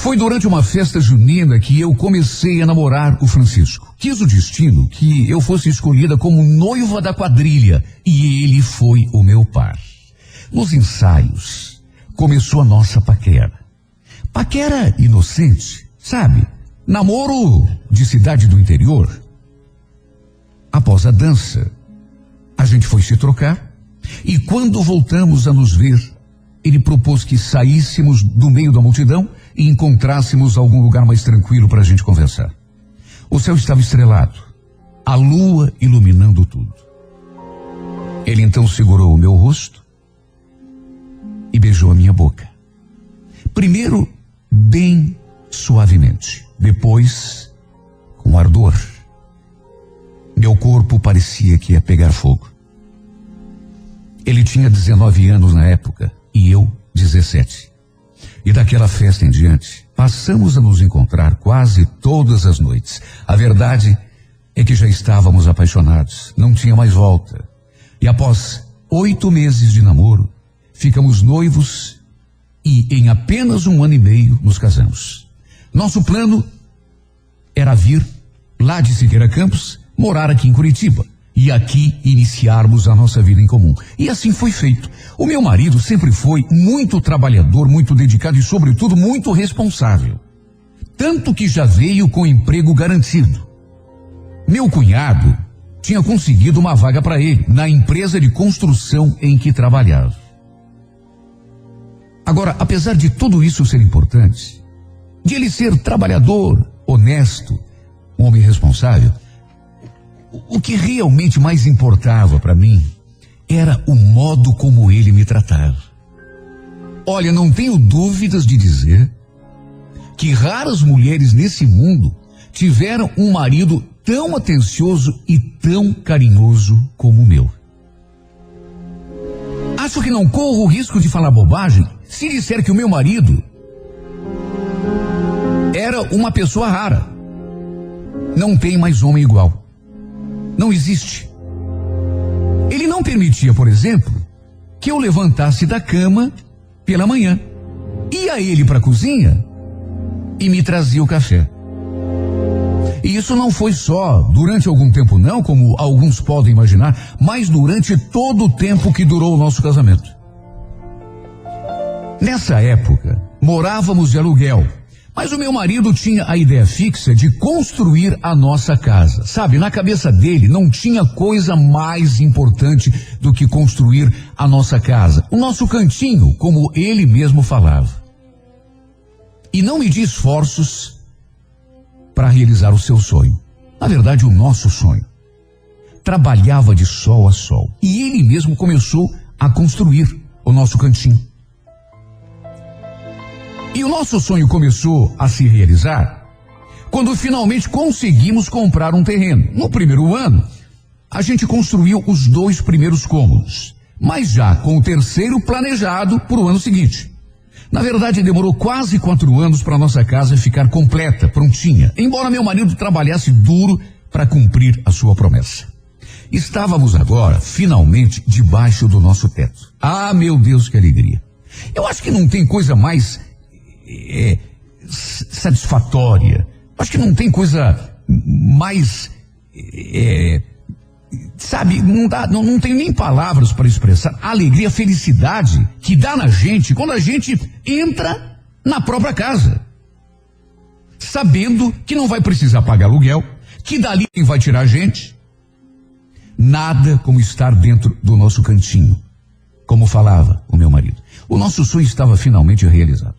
Foi durante uma festa junina que eu comecei a namorar o Francisco. Quis o destino que eu fosse escolhida como noiva da quadrilha e ele foi o meu par. Nos ensaios, começou a nossa paquera. Paquera inocente, sabe? Namoro de cidade do interior. Após a dança, a gente foi se trocar e quando voltamos a nos ver, ele propôs que saíssemos do meio da multidão e encontrássemos algum lugar mais tranquilo para a gente conversar. O céu estava estrelado, a lua iluminando tudo. Ele então segurou o meu rosto e beijou a minha boca. Primeiro, bem suavemente, depois, com ardor. Meu corpo parecia que ia pegar fogo. Ele tinha 19 anos na época e eu 17. E daquela festa em diante, passamos a nos encontrar quase todas as noites. A verdade é que já estávamos apaixonados, não tinha mais volta. E após 8 meses de namoro, ficamos noivos e em apenas 1 ano e meio nos casamos. Nosso plano era vir lá de Siqueira Campos, morar aqui em Curitiba e aqui iniciarmos a nossa vida em comum. E assim foi feito. O meu marido sempre foi muito trabalhador, muito dedicado e, sobretudo, muito responsável. Tanto que já veio com emprego garantido. Meu cunhado tinha conseguido uma vaga para ele na empresa de construção em que trabalhava. Agora, apesar de tudo isso ser importante, de ele ser trabalhador, honesto, um homem responsável, o que realmente mais importava para mim era o modo como ele me tratava. Olha, não tenho dúvidas de dizer que raras mulheres nesse mundo tiveram um marido tão atencioso e tão carinhoso como o meu. Acho que não corro o risco de falar bobagem se disser que o meu marido era uma pessoa rara. Não tem mais homem igual. Não existe. Ele não permitia, por exemplo, que eu levantasse da cama pela manhã, ia ele para a cozinha e me trazia o café. E isso não foi só durante algum tempo não, como alguns podem imaginar, mas durante todo o tempo que durou o nosso casamento. Nessa época, morávamos de aluguel. Mas o meu marido tinha a ideia fixa de construir a nossa casa. Sabe, na cabeça dele não tinha coisa mais importante do que construir a nossa casa. O nosso cantinho, como ele mesmo falava. E não media esforços para realizar o seu sonho. Na verdade, o nosso sonho. Trabalhava de sol a sol. E ele mesmo começou a construir o nosso cantinho. E o nosso sonho começou a se realizar quando finalmente conseguimos comprar um terreno. No primeiro ano, a gente construiu os 2 primeiros cômodos, mas já com o terceiro planejado para o ano seguinte. Na verdade, demorou quase 4 anos para nossa casa ficar completa, prontinha, embora meu marido trabalhasse duro para cumprir a sua promessa. Estávamos agora, finalmente, debaixo do nosso teto. Ah, meu Deus, que alegria! Eu acho que não tem coisa mais satisfatória. Acho que não tem coisa mais, sabe, não tenho nem palavras para expressar a alegria, a felicidade que dá na gente quando a gente entra na própria casa, sabendo que não vai precisar pagar aluguel, que dali quem vai tirar a gente. Nada como estar dentro do nosso cantinho, como falava o meu marido. O nosso sonho estava finalmente realizado.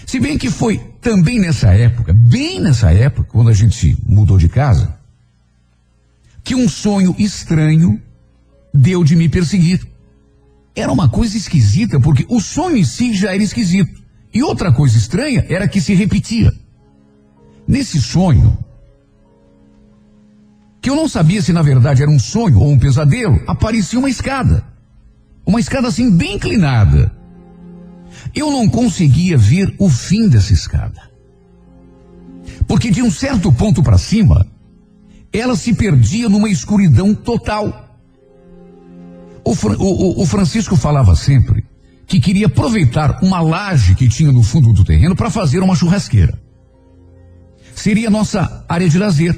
Se bem que foi também nessa época, bem nessa época, quando a gente mudou de casa, que um sonho estranho deu de me perseguir. Era uma coisa esquisita, porque o sonho em si já era esquisito. E outra coisa estranha era que se repetia. Nesse sonho, que eu não sabia se na verdade era um sonho ou um pesadelo, aparecia uma escada. Uma escada assim bem inclinada. Eu não conseguia ver o fim dessa escada. Porque de um certo ponto para cima, ela se perdia numa escuridão total. O Francisco falava sempre que queria aproveitar uma laje que tinha no fundo do terreno para fazer uma churrasqueira. Seria nossa área de lazer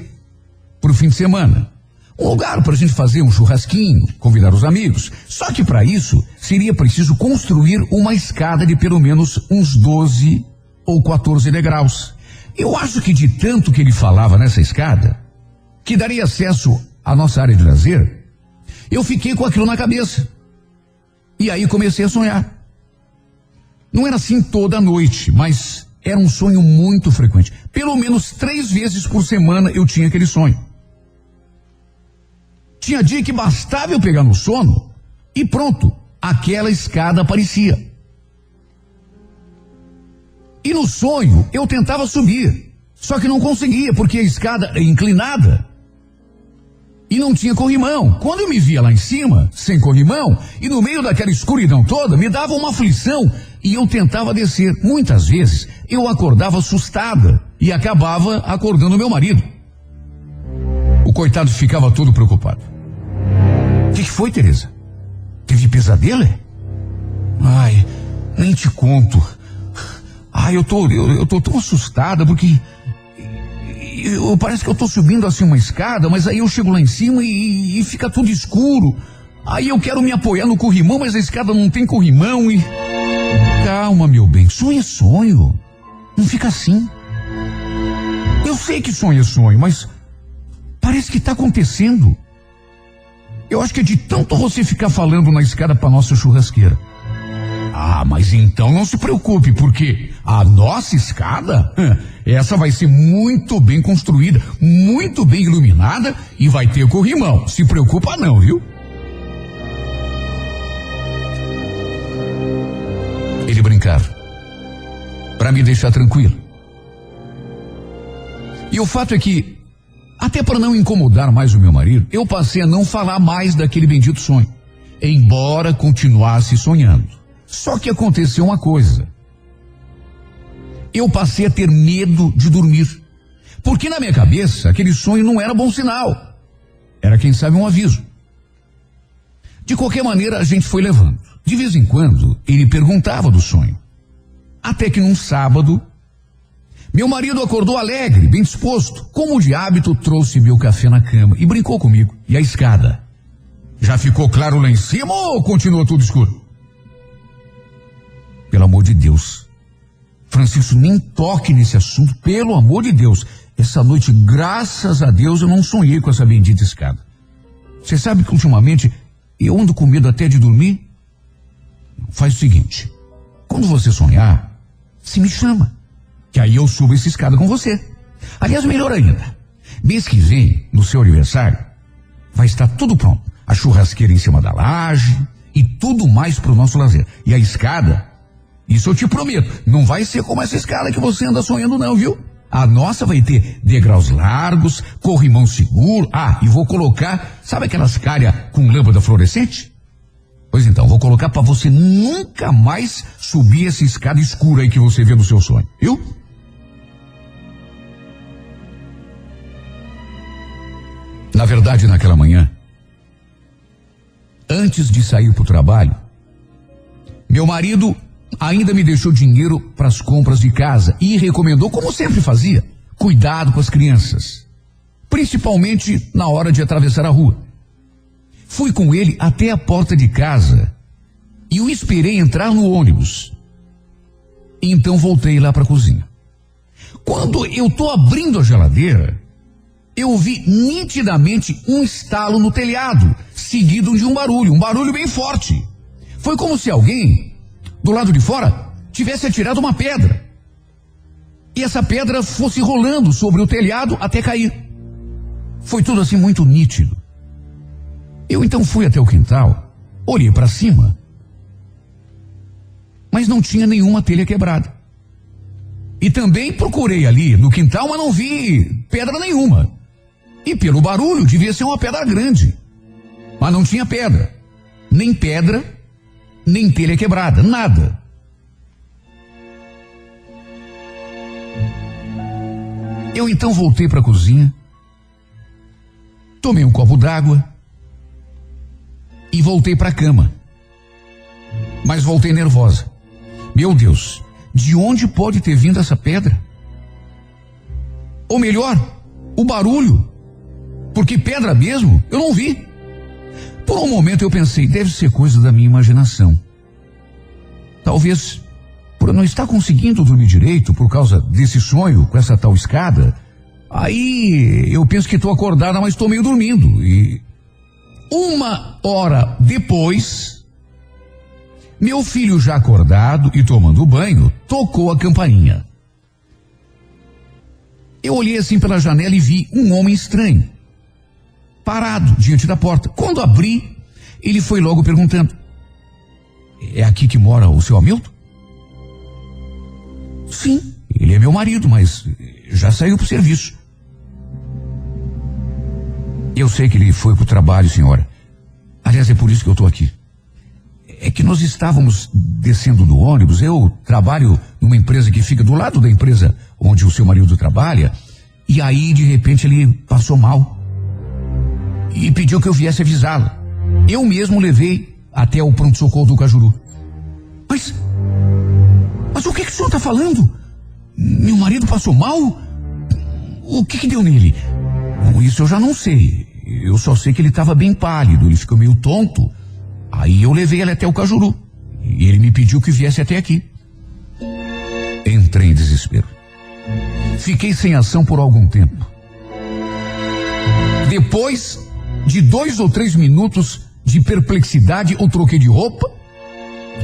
para o fim de semana. Um lugar para a gente fazer um churrasquinho, convidar os amigos. Só que para isso seria preciso construir uma escada de pelo menos uns 12 ou 14 degraus. Eu acho que de tanto que ele falava nessa escada, que daria acesso à nossa área de lazer, eu fiquei com aquilo na cabeça. E aí comecei a sonhar. Não era assim toda noite, mas era um sonho muito frequente. Pelo menos 3 vezes por semana eu tinha aquele sonho. Tinha dia que bastava eu pegar no sono e pronto, aquela escada aparecia. E no sonho eu tentava subir, só que não conseguia porque a escada é inclinada e não tinha corrimão. Quando eu me via lá em cima, sem corrimão, e no meio daquela escuridão toda, me dava uma aflição e eu tentava descer. Muitas vezes eu acordava assustada e acabava acordando meu marido. O coitado ficava todo preocupado. O que foi, Teresa? Teve pesadelo? Ai, nem te conto. Ai, eu tô tão assustada porque parece que eu tô subindo assim uma escada, mas aí eu chego lá em cima e fica tudo escuro. Aí eu quero me apoiar no corrimão, mas a escada não tem corrimão e... Calma, meu bem, sonho é sonho. Não fica assim. Eu sei que sonho é sonho, mas parece que tá acontecendo. Eu acho que é de tanto você ficar falando na escada pra nossa churrasqueira. Ah, mas então não se preocupe, porque a nossa escada, essa vai ser muito bem construída, muito bem iluminada e vai ter corrimão. Se preocupa não, viu? Ele brincava, para me deixar tranquilo. E o fato é que, até para não incomodar mais o meu marido, eu passei a não falar mais daquele bendito sonho, embora continuasse sonhando. Só que aconteceu uma coisa. Eu passei a ter medo de dormir, porque na minha cabeça aquele sonho não era bom sinal. Era, quem sabe, um aviso. De qualquer maneira, a gente foi levando. De vez em quando, ele perguntava do sonho. Até que num sábado, meu marido acordou alegre, bem disposto. Como de hábito, trouxe meu café na cama e brincou comigo. E a escada? Já ficou claro lá em cima ou continua tudo escuro? Pelo amor de Deus, Francisco, nem toque nesse assunto, pelo amor de Deus. Essa noite, graças a Deus, eu não sonhei com essa bendita escada. Você sabe que ultimamente eu ando com medo até de dormir? Faz o seguinte, quando você sonhar, se me chama, que aí eu subo essa escada com você. Aliás, melhor ainda, mês que vem, no seu aniversário, vai estar tudo pronto. A churrasqueira em cima da laje e tudo mais pro nosso lazer. E a escada, isso eu te prometo, não vai ser como essa escada que você anda sonhando não, viu? A nossa vai ter degraus largos, corrimão seguro. Ah, e vou colocar, sabe aquelas calhas com lâmpada fluorescente? Pois então, vou colocar para você nunca mais subir essa escada escura aí que você vê no seu sonho, viu? Na verdade, naquela manhã, antes de sair para o trabalho, meu marido ainda me deixou dinheiro para as compras de casa e recomendou, como sempre fazia, cuidado com as crianças, principalmente na hora de atravessar a rua. Fui com ele até a porta de casa e o esperei entrar no ônibus. Então voltei lá para a cozinha. Quando eu tô abrindo a geladeira, eu vi nitidamente um estalo no telhado, seguido de um barulho bem forte. Foi como se alguém, do lado de fora, tivesse atirado uma pedra. E essa pedra fosse rolando sobre o telhado até cair. Foi tudo assim muito nítido. Eu então fui até o quintal, olhei para cima, mas não tinha nenhuma telha quebrada. E também procurei ali no quintal, mas não vi pedra nenhuma. E pelo barulho devia ser uma pedra grande. Mas não tinha pedra, nem telha quebrada, nada. Eu então voltei para a cozinha, tomei um copo d'água e voltei para a cama. mas voltei nervosa. Meu Deus, de onde pode ter vindo essa pedra? Ou melhor, o barulho. Porque pedra mesmo, eu não vi. Por um momento eu pensei, deve ser coisa da minha imaginação. Talvez por eu não estar conseguindo dormir direito por causa desse sonho com essa tal escada. Aí eu penso que estou acordada, mas estou meio dormindo. E 1 hora depois, meu filho já acordado e tomando banho, tocou a campainha. Eu olhei assim pela janela e vi um homem estranho, parado diante da porta. Quando abri, ele foi logo perguntando: é aqui que mora o seu Hamilton? Sim, ele é meu marido, mas já saiu pro serviço. Eu sei que ele foi pro trabalho, senhora. Aliás, é por isso que eu tô aqui. É que nós estávamos descendo do ônibus. Eu trabalho numa empresa que fica do lado da empresa onde o seu marido trabalha. E aí, de repente, ele passou mal e pediu que eu viesse avisá-lo. Eu mesmo levei até o pronto-socorro do Cajuru. Mas o que o senhor está falando? Meu marido passou mal? O que deu nele? Bom, isso eu já não sei. Eu só sei que ele estava bem pálido, ele ficou meio tonto. Aí eu levei ele até o Cajuru. E ele me pediu que viesse até aqui. Entrei em desespero. Fiquei sem ação por algum tempo. Depois de 2 ou 3 minutos de perplexidade, eu troquei de roupa,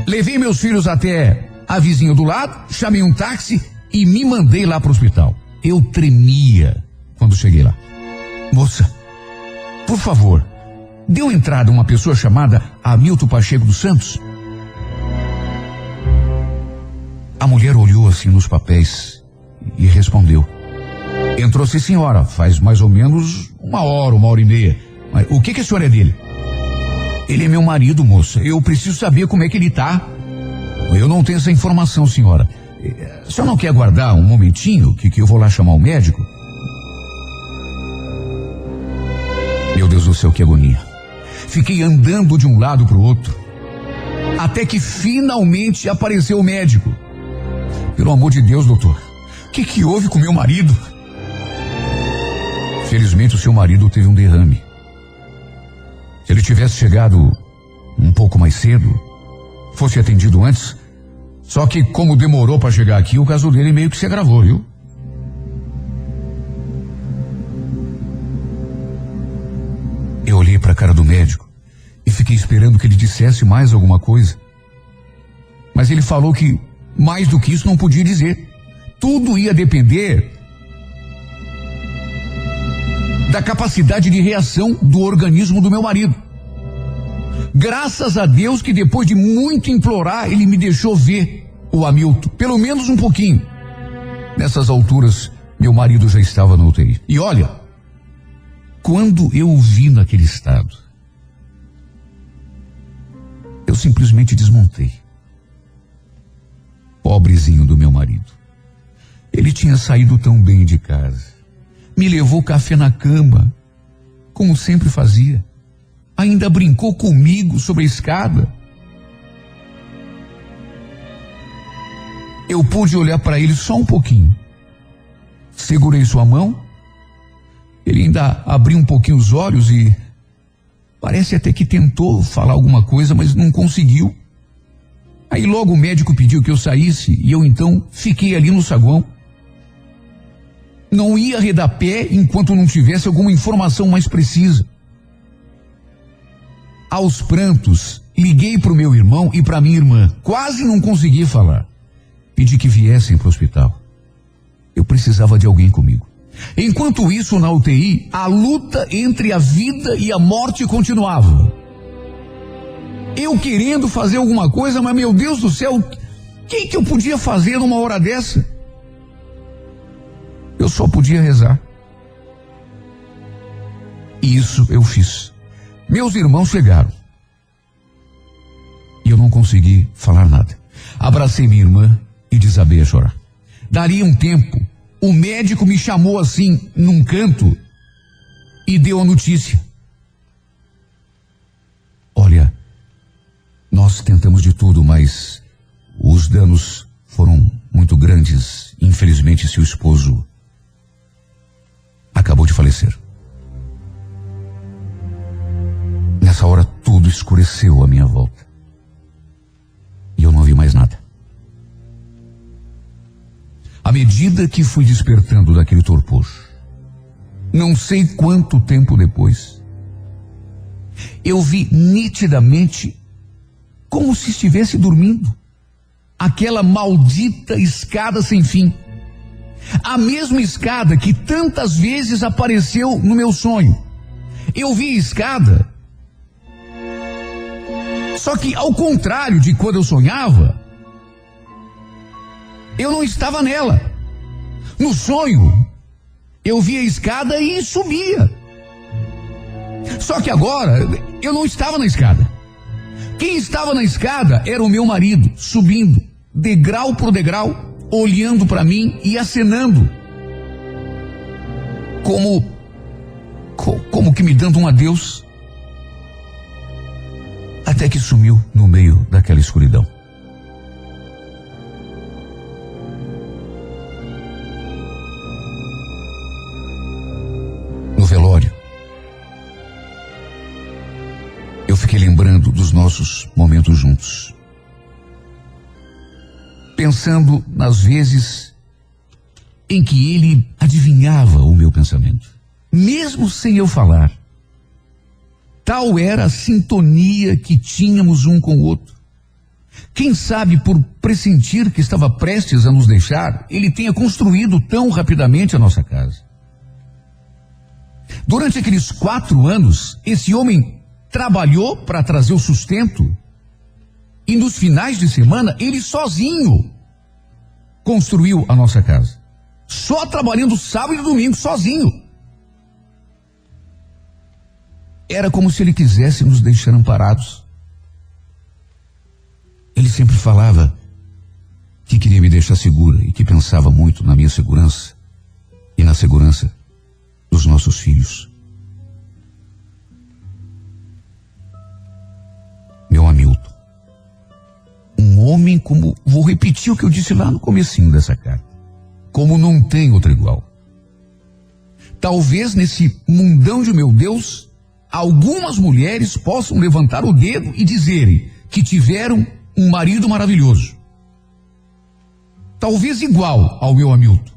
levei meus filhos até a vizinha do lado, chamei um táxi e me mandei lá para o hospital. Eu tremia quando cheguei lá. Moça, por favor, deu entrada uma pessoa chamada Hamilton Pacheco dos Santos? A mulher olhou assim nos papéis e respondeu: entrou sim, senhora, faz mais ou menos 1 hora, 1 hora e meia. Mas o que a senhora é dele? Ele é meu marido, moça. Eu preciso saber como é que ele tá. Eu não tenho essa informação, senhora. A senhora não quer aguardar um momentinho que eu vou lá chamar o médico? Meu Deus do céu, que agonia. Fiquei andando de um lado para o outro, até que finalmente apareceu o médico. Pelo amor de Deus, doutor, o que houve com meu marido? Felizmente o seu marido teve um derrame. Se ele tivesse chegado um pouco mais cedo, fosse atendido antes, só que como demorou para chegar aqui, o caso dele meio que se agravou, viu? Eu olhei para a cara do médico e fiquei esperando que ele dissesse mais alguma coisa. Mas ele falou que mais do que isso não podia dizer. Tudo ia depender da capacidade de reação do organismo do meu marido. Graças a Deus que depois de muito implorar, ele me deixou ver o Hamilton, pelo menos um pouquinho. Nessas alturas, meu marido já estava na UTI. E olha, quando eu o vi naquele estado, eu simplesmente desmontei. Pobrezinho do meu marido. Ele tinha saído tão bem de casa. Me levou café na cama, como sempre fazia. Ainda brincou comigo sobre a escada. Eu pude olhar para ele só um pouquinho. Segurei sua mão. Ele ainda abriu um pouquinho os olhos e parece até que tentou falar alguma coisa, mas não conseguiu. Aí logo o médico pediu que eu saísse e eu então fiquei ali no saguão. Não ia arredar pé enquanto não tivesse alguma informação mais precisa. Aos prantos, liguei para o meu irmão e para minha irmã. Quase não consegui falar. Pedi que viessem para o hospital. Eu precisava de alguém comigo. Enquanto isso, na UTI, a luta entre a vida e a morte continuava. Eu querendo fazer alguma coisa, mas meu Deus do céu, o que eu podia fazer numa hora dessa? Eu só podia rezar. E isso eu fiz. Meus irmãos chegaram. E eu não consegui falar nada. Abracei minha irmã e desabei a chorar. Daria um tempo, o médico me chamou assim, num canto, e deu a notícia. Olha, Nós tentamos de tudo, mas os danos foram muito grandes. Infelizmente, seu esposo acabou de falecer. Nessa hora, tudo escureceu à minha volta. E eu não vi mais nada. À medida que fui despertando daquele torpor, não sei quanto tempo depois, eu vi nitidamente, como se estivesse dormindo, aquela maldita escada sem fim. A mesma escada que tantas vezes apareceu no meu sonho. Eu vi a escada, só que ao contrário de quando eu sonhava, eu não estava nela. No sonho, eu via a escada e subia. Só que agora, eu não estava na escada. Quem estava na escada era o meu marido, subindo, degrau por degrau, olhando para mim e acenando. Como que me dando um adeus. Até que sumiu no meio daquela escuridão. No velório, eu fiquei lembrando dos nossos momentos juntos, pensando nas vezes em que ele adivinhava o meu pensamento, mesmo sem eu falar. Tal era a sintonia que tínhamos um com o outro. Quem sabe, por pressentir que estava prestes a nos deixar, ele tenha construído tão rapidamente a nossa casa. Durante aqueles 4 anos, esse homem trabalhou para trazer o sustento, e nos finais de semana, ele sozinho construiu a nossa casa. Só trabalhando sábado e domingo, sozinho. Era como se ele quisesse nos deixar amparados. Ele sempre falava que queria me deixar segura e que pensava muito na minha segurança e na segurança dos nossos filhos. Meu Hamilton, um homem como, vou repetir o que eu disse lá no comecinho dessa carta, como não tem outro igual. Talvez nesse mundão de meu Deus, algumas mulheres possam levantar o dedo e dizerem que tiveram um marido maravilhoso. Talvez igual ao meu Hamilton.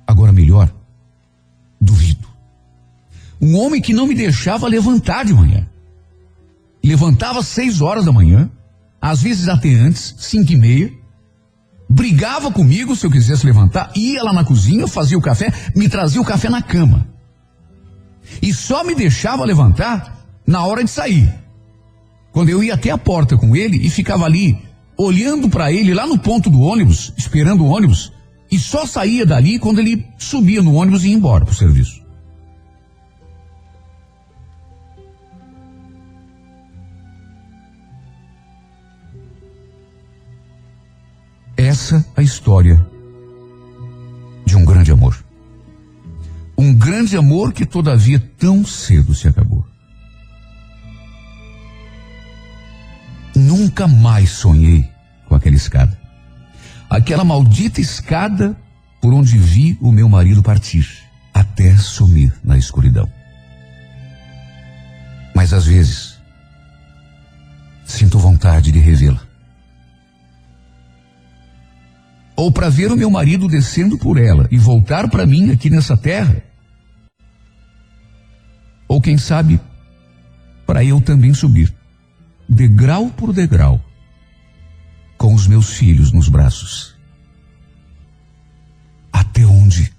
Agora melhor, duvido. Um homem que não me deixava levantar de manhã. Levantava às 6 horas da manhã, às vezes até antes, 5:30, brigava comigo se eu quisesse levantar, ia lá na cozinha, fazia o café, me trazia o café na cama. E só me deixava levantar na hora de sair. Quando eu ia até a porta com ele e ficava ali, olhando para ele lá no ponto do ônibus, esperando o ônibus, e só saía dali quando ele subia no ônibus e ia embora para o serviço. Essa é a história de um grande amor. Um grande amor que todavia tão cedo se acabou. Nunca mais sonhei com aquela escada. Aquela maldita escada por onde vi o meu marido partir, até sumir na escuridão. Mas às vezes, sinto vontade de revê-la. Ou para ver o meu marido descendo por ela e voltar para mim aqui nessa terra. Ou quem sabe, para eu também subir, degrau por degrau, com os meus filhos nos braços. Até onde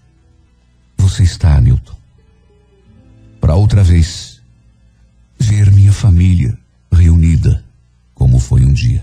você está, Hamilton? Para outra vez, ver minha família reunida como foi um dia.